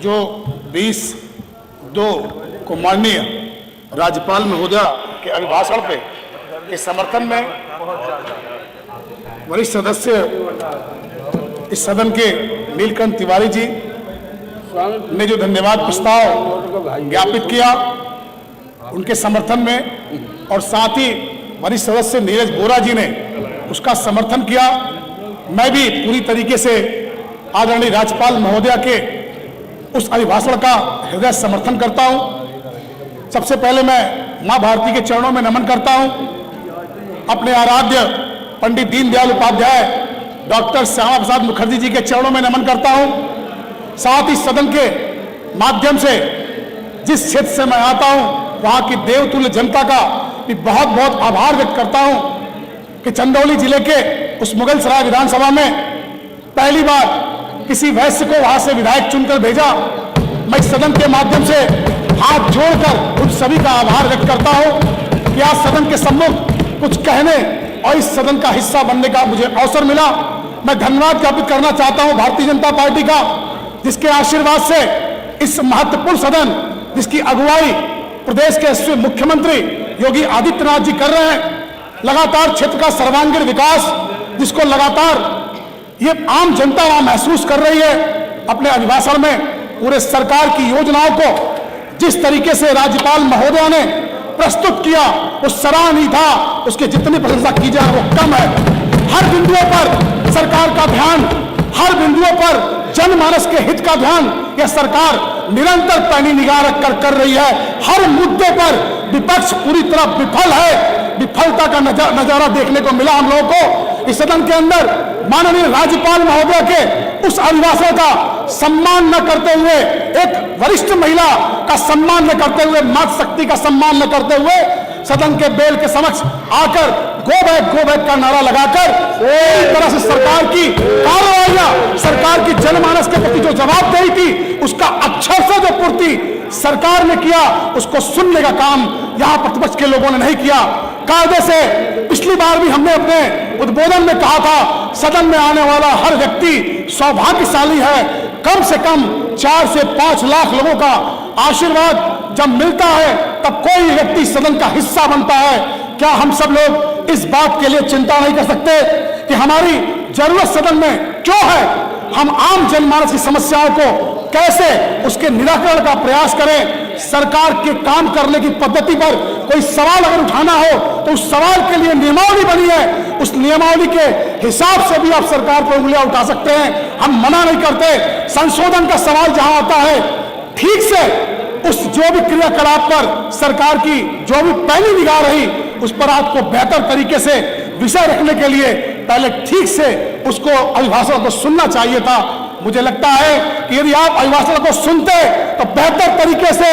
जो 20/2 को माननीय राज्यपाल महोदया के अभिभाषण पे के समर्थन में वरिष्ठ सदस्य इस सदन के नीलकंठ तिवारी जी ने जो धन्यवाद प्रस्ताव ज्ञापित किया उनके समर्थन में, और साथ ही वरिष्ठ सदस्य नीरज बोरा जी ने उसका समर्थन किया। मैं भी पूरी तरीके से आदरणीय राज्यपाल महोदया के उस अभिभाषण का हृदय समर्थन करता हूं। सबसे पहले मैं मां भारती के चरणों में नमन करता हूं, अपने आराध्य पंडित दीनदयाल उपाध्याय, डॉक्टर श्यामा प्रसाद मुखर्जी जी के चरणों में नमन करता हूं। साथ ही सदन के माध्यम से जिस क्षेत्र से मैं आता हूं वहां की देवतुल्य जनता का भी बहुत बहुत आभार व्यक्त करता हूं कि चंदौली जिले के उस मुगलसराय विधानसभा में पहली बार किसी वैश्य को वहां से विधायक चुनकर भेजा। मैं इस सदन के माध्यम से हाथ जोड़कर उन सभी का आभार व्यक्त करता हूं कि आज सदन के सम्मुख कुछ कहने और इस सदन का हिस्सा बनने का मुझे अवसर मिला। मैं धन्यवाद ज्ञापित करना चाहता हूं भारतीय जनता पार्टी का, जिसके आशीर्वाद से इस महत्वपूर्ण सदन, जिसकी अगुवाई प्रदेश के यशस्वी मुख्यमंत्री योगी आदित्यनाथ जी कर रहे हैं, लगातार क्षेत्र का सर्वांगीण विकास जिसको लगातार ये आम जनता वहां महसूस कर रही है। अपने अभिभाषण में पूरे सरकार की योजनाओं को जिस तरीके से राज्यपाल महोदया ने प्रस्तुत किया वो सराहनीय था। उसकी जितनी प्रशंसा की जाए वो कम है। हर बिंदुओं पर सरकार का ध्यान, हर बिंदुओं पर जनमानस के हित का ध्यान यह सरकार निरंतर पैनी निगाह रखकर कर रही है। हर मुद्दे पर विपक्ष पूरी तरह विफल है। विफलता का नजारा देखने को मिला हम लोगों को इस सदन के अंदर। माननीय राज्यपाल महोदय के उस अभिभाषण का सम्मान न करते हुए, एक वरिष्ठ महिला का सम्मान न करते हुए, मातृशक्ति का सम्मान न करते हुए सदन के बेल के समक्ष आकर गो बैक का नारा लगाकर एक तरह से सरकार की कार्रवाइयां, सरकार की जनमानस के प्रति जो जवाबदेही थी उसका अक्षर से जो पूर्ति सरकार ने किया उसको सुनने का काम यहां प्रतिपक्ष के लोगों ने नहीं किया। कायदे से पिछली बार भी हमने अपने उद्बोधन में कहा था सदन में आने वाला हर व्यक्ति सौभाग्यशाली है। कम से कम 4 से 5 लाख लोगों का आशीर्वाद जब मिलता है तब कोई व्यक्ति सदन का हिस्सा बनता है। क्या हम सब लोग इस बात के लिए चिंता नहीं कर सकते कि हमारी जरूरत सदन में क्यों है? हम आम जनमानस की समस्याओं को कैसे उसके निराकरण का प्रयास करें। सरकार के काम करने की पद्धति पर कोई सवाल अगर उठाना हो तो उस सवाल के लिए नियमावली बनी है, उस नियमावली के हिसाब से भी आप सरकार पर उंगलियां उठा सकते हैं। हम मना नहीं करते। संशोधन का सवाल जहां आता है ठीक से उस जो भी क्रियाकलाप पर सरकार की जो भी पहली निगाह रही उस पर आपको बेहतर तरीके से विषय रखने के लिए पहले ठीक से उसको अभिभाषण को सुनना चाहिए था। मुझे लगता है कि यदि आप अभिभाषण को सुनते तो बेहतर तरीके से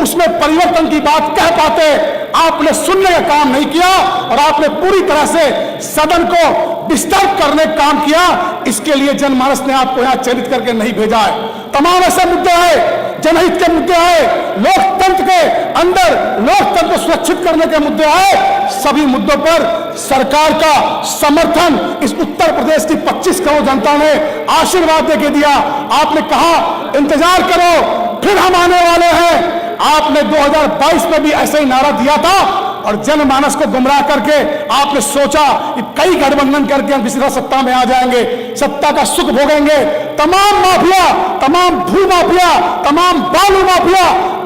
उसमें परिवर्तन की बात कह पाते। आपने सुनने का काम नहीं किया और आपने पूरी तरह से सदन को डिस्टर्ब करने का काम किया। इसके लिए जनमानस ने आपको यहां चयनित करके नहीं भेजा है। तमाम ऐसे मुद्दे आए, जनहित के मुद्दे आए, लोकतंत्र के अंदर लोकतंत्र को सुरक्षित करने के मुद्दे आए। सभी मुद्दों पर सरकार का समर्थन इस उत्तर प्रदेश की 25 करोड़ जनता ने आशीर्वाद देके दिया। आपने कहा इंतजार करो फिर हम आने वाले हैं। आपने 2022 में भी ऐसे ही नारा दिया था और जनमानस को गुमराह करके आपने सोचा कि कई गठबंधन करके हम किसी तरह सत्ता में आ जाएंगे, सत्ता का सुख भोगेंगे। तमाम माफिया, तमाम भू माफिया, तमाम बालू माफिया,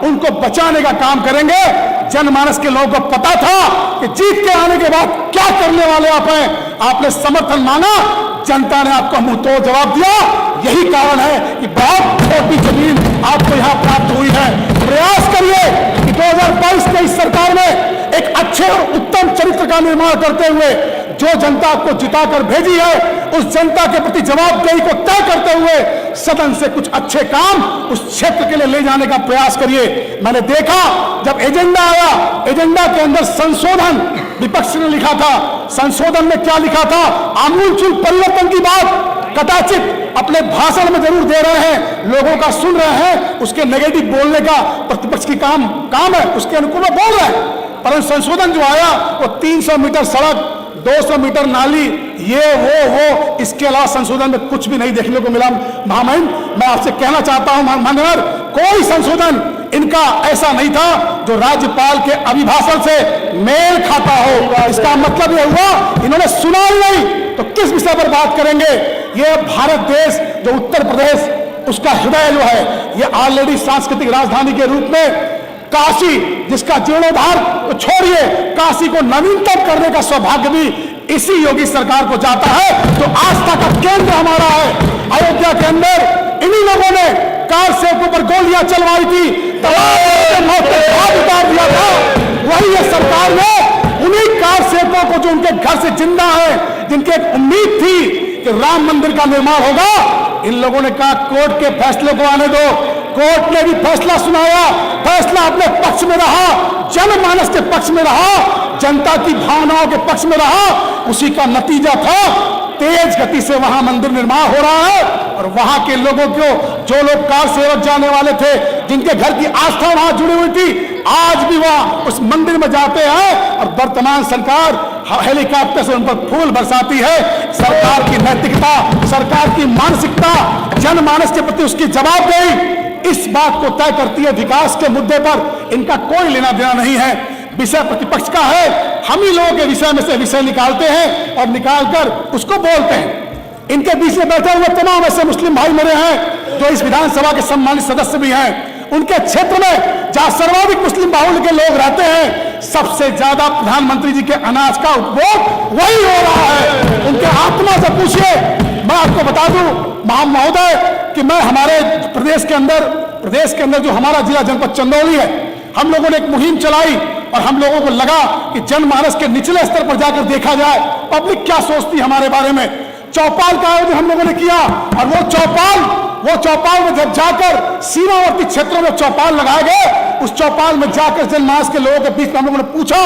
उनको बचाने का काम करेंगे। जनमानस के लोगों को पता था कि जीत के आने के बाद क्या करने वाले आप हैं। आपने समर्थन मांगा, जनता ने आपको मुंह तोड़ जवाब दिया। यही कारण है कि बहुत छोटी जमीन आपको यहां प्राप्त हुई है। प्रयास करिए कि 2022 में इस सरकार में एक अच्छे और उत्तम चरित्र का निर्माण करते हुए जो जनता आपको जिताकर भेजी है उस जनता के प्रति जवाबदेही को तय करते हुए सदन से कुछ अच्छे काम उस क्षेत्र के लिए ले जाने का प्रयास करिए। मैंने देखा जब एजेंडा आया, एजेंडा के अंदर संशोधन विपक्ष ने लिखा था। संशोधन में क्या लिखा था? आमूलचूल परिवर्तन की बात कदाचित अपने भाषण में जरूर दे रहे हैं, लोगों का सुन रहे हैं, उसके नेगेटिव बोलने का प्रतिपक्ष की काम है, उसके अनुकूल में बोल रहे हैं। परंतु संशोधन जो आया वो 300 मीटर सड़क, 200 मीटर नाली, ये वो इसके अलावा संशोधन में कुछ भी नहीं देखने को मिला। महामहिम, मैं आपसे कहना चाहता हूं मान्यवर, कोई संशोधन इनका ऐसा नहीं था जो राज्यपाल के अभिभाषण से मेल खाता हो। इसका मतलब यह हुआ इन्होंने सुना ही नहीं, तो किस विषय पर बात करेंगे। ये भारत देश जो उत्तर प्रदेश, उसका हृदय जो है, ये ऑलरेडी सांस्कृतिक राजधानी के रूप में काशी, जिसका जीर्णोद्धार तो छोड़िए, काशी को नवीनतम करने का सौभाग्य भी इसी योगी सरकार को जाता है। जो आस्था का केंद्र हमारा है, अयोध्या के अंदर इन्हीं लोगों ने कार सेवकों पर गोलियां चलवाई थी, उतार दिया था। वही ये सरकार ने उन्हीं कार सेवकों को, जो उनके घर से जिंदा है, जिनकी एक उम्मीद थी कि राम मंदिर का निर्माण होगा, इन लोगों ने कहा कोर्ट के फैसले को आने दो। कोर्ट ने भी फैसला सुनाया, फैसला अपने पक्ष में रहा, जनमानस के पक्ष में रहा, जनता की भावनाओं के पक्ष में रहा। उसी का नतीजा था तेज गति से वहां मंदिर निर्माण हो रहा है। और वहां के लोगों को, जो लोग कार सेवक जाने वाले थे, जिनके घर की आस्था वहां जुड़ी हुई थी, आज भी वहां उस मंदिर में जाते हैं। और वर्तमान सरकार हेलीकॉप्टर से उन पर फूल बरसाती है। सरकार की नैतिकता, सरकार की मानसिकता, जनमानस के प्रति उसकी जवाबदेही इस बात को तय करती है। विकास के मुद्दे पर इनका कोई लेना देना नहीं है, विषय प्रतिपक्ष का है। हम ही लोगों के विषय में से विषय निकालते हैं और निकालकर उसको बोलते हैं। इनके बीच में बैठे हुए तमाम ऐसे मुस्लिम भाई मेरे हैं जो इस विधानसभा के सम्मानित सदस्य भी हैं। उनके क्षेत्र में जहां सर्वाधिक मुस्लिम बाहुल्य के लोग रहते हैं, सबसे ज्यादा प्रधानमंत्री जी के अनाज का उपभोग वही हो रहा है। उनके आत्मा से पूछिए। मैं आपको बता दूं महोदय कि मैं हमारे प्रदेश के अंदर जो हमारा जिला जनपद चंदौली है, हम लोगों ने एक मुहिम चलाई और हम लोगों को लगा कि जनमानस के निचले स्तर पर जाकर देखा जाए पब्लिक क्या सोचती है हमारे बारे में। चौपाल का आयोजन हम लोगों ने किया और वो चौपाल में जब जाकर सीमावर्ती क्षेत्रों में चौपाल लगाए गए, उस चौपाल में जाकर जनमानस के लोगों के बीच में हम लोगों ने पूछा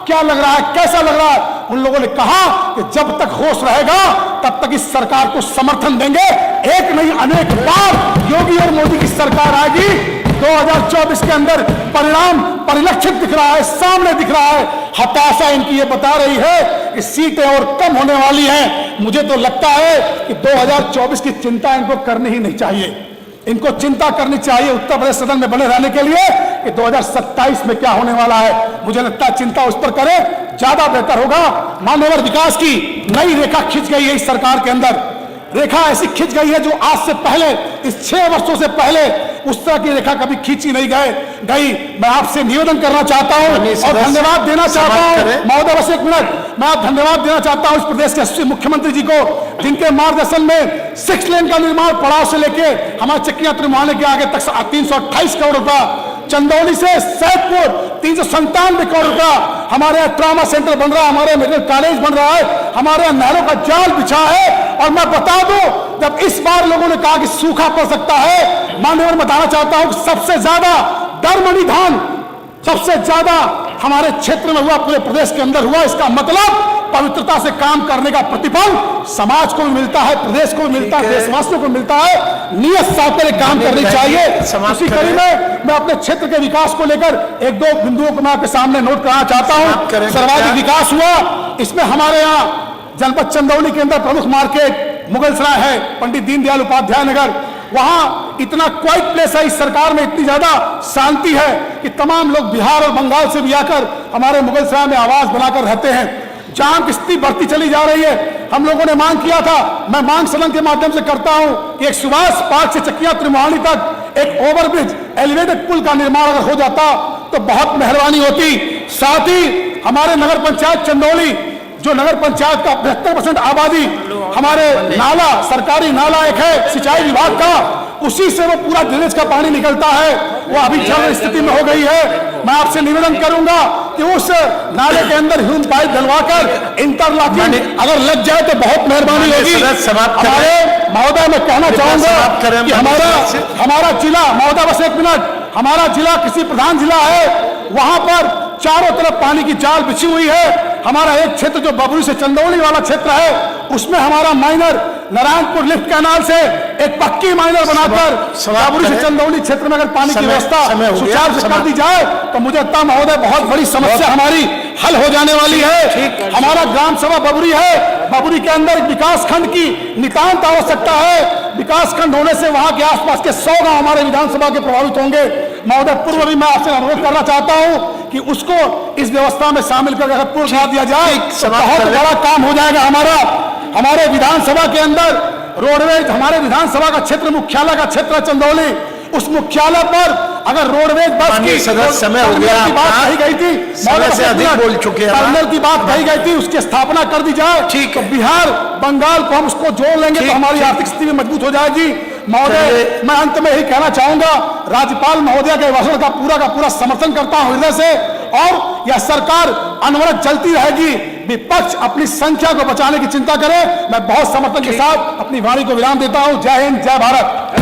क्या लग रहा है, कैसा लग रहा है। उन लोगों ने कहा कि जब तक होश रहेगा तब तक इस सरकार को समर्थन देंगे। एक नहीं अनेक बार योगी और मोदी की सरकार आएगी। 2024 के अंदर परिणाम परिलक्षित दिख रहा है, सामने दिख रहा है। हताशा इनकी ये बता रही है कि सीटें और कम होने वाली हैं। मुझे तो लगता है कि 2024 की चिंता इनको करनी ही नहीं चाहिए। इनको चिंता करनी चाहिए उत्तर प्रदेश सदन में बने रहने के लिए कि 2027 में क्या होने वाला है। मुझे लगता है चिंता उस पर करें, ज्यादा बेहतर होगा। मानव विकास की नई रेखा खिंच गई है इस सरकार के अंदर। रेखा ऐसी खिंच गई है जो आज से पहले, इस 6 वर्षों से पहले उस तरह की रेखा कभी खींची नहीं गई। मैं आपसे निवेदन करना चाहता हूं और धन्यवाद देना चाहता हूं महोदय, बस एक मिनट, मैं आप धन्यवाद देना चाहता हूं इस प्रदेश के यशस्वी मुख्यमंत्री जी को, जिनके मार्गदर्शन में 6 लेन का निर्माण पड़ाव से लेके हमारे चकिया त्रिमुहाने के आगे तक 328 करोड़ रुपया, चंदौली से सैदपुर 397 करोड़ रुपया, हमारे यहाँ ट्रॉमा सेंटर बन रहा है, हमारे मेडिकल कॉलेज बन रहा है, हमारे यहाँ नहरों का जाल बिछा है। और मैं बता दूं, जब इस बार लोगों ने कहा कि सूखा पड़ सकता है, माननीय बताना चाहता हूं सबसे ज्यादा दरमनी धान सबसे ज्यादा हमारे क्षेत्र में हुआ, पूरे प्रदेश के अंदर हुआ। इसका मतलब पवित्रता से काम करने का प्रतिफल समाज को भी मिलता है, प्रदेश को भी मिलता है, देशवासियों को मिलता है। नियत साफ पर काम करनी चाहिए। उसी कड़ी में मैं अपने क्षेत्र के विकास को लेकर 1-2 बिंदुओं को मैं आपके सामने नोट करना चाहता हूं। सर्वाधिक विकास हुआ, इसमें हमारे यहाँ जनपद चंदौली के अंदर प्रमुख मार्केट मुगलसराय है, पंडित दीनदयाल उपाध्याय नगर, वहां इतना क्वाइट प्लेस है। इस सरकार में इतनी ज्यादा शांति है कि तमाम लोग बिहार और बंगाल से भी आकर हमारे मुगलसराय में आवास बनाकर रहते हैं। जाम की स्थिति बढ़ती चली जा रही है। हम लोगों ने मांग किया था, मैं मांग सदन के माध्यम से करता हूं कि एक सुभाष पार्क से चकिया त्रिमुहानी तक एक ओवरब्रिज, एलिवेटेड पुल का निर्माण अगर हो जाता तो बहुत मेहरबानी होती। साथ ही हमारे नगर पंचायत चंदौली, जो नगर पंचायत का 75% आबादी हमारे नाला, सरकारी नाला एक है सिंचाई विभाग का, उसी से वो पूरा ड्रेनेज का पानी निकलता है, वो अभी जल स्थिति में हो गई है। मैं आपसे निवेदन करूंगा कि उस नाले के अंदर ह्यूम पाइप डलवाकर इंटरलॉकिंग अगर लग जाए तो बहुत मेहरबानी होगी। हमारे महोदय मैं कहना चाहूंगा कि हमारा जिला, महोदय बस एक मिनट, हमारा जिला कृषि प्रधान जिला है। वहां पर चारों तरफ पानी की जाल बिछी हुई है। हमारा एक क्षेत्र जो बबरी से चंदौली वाला क्षेत्र है, उसमें हमारा माइनर नारायणपुर लिफ्ट कैनाल से एक पक्की माइनर बनाकर बबरी से चंदौली क्षेत्र में अगर पानी की व्यवस्था सुचारू से कर दी जाए तो मुझे लगता महोदय बहुत बड़ी समस्या हमारी हल हो जाने वाली है। हमारा ग्राम सभा बबरी है, बबरी के अंदर एक विकास खंड की नितांत आवश्यकता है। विकास खंड होने से वहां के आसपास के 100 गांव हमारे विधानसभा के प्रभावित होंगे। महोदय, पूर्व भी मैं आपसे अनुरोध करना चाहता हूं कि उसको इस व्यवस्था में शामिल कर अगर पूर्ण करा दिया जाए तो बहुत बड़ा काम हो जाएगा हमारा। हमारे विधानसभा के अंदर रोडवेज, हमारे विधानसभा का क्षेत्र मुख्यालय का क्षेत्र है चंदौली, उस मुख्यालय पर अगर रोडवेज बस की समय हो गया, बात कही गई थी, समय से अधिक बोल चुके हैं, टर्मिनल की बात कही गई थी, उसकी स्थापना कर दी जाए। ठीक है, बिहार बंगाल को हम उसको जोड़ लेंगे तो हमारी आर्थिक स्थिति भी मजबूत हो जाएगी। महोदय, मैं अंत में यही कहना चाहूंगा, राज्यपाल महोदय के भाषण का पूरा समर्थन करता हूं हृदय से, और यह सरकार अनवरत चलती रहेगी। विपक्ष अपनी संख्या को बचाने की चिंता करे। मैं बहुत समर्थन के साथ अपनी वाणी को विराम देता हूं। जय हिंद, जय भारत।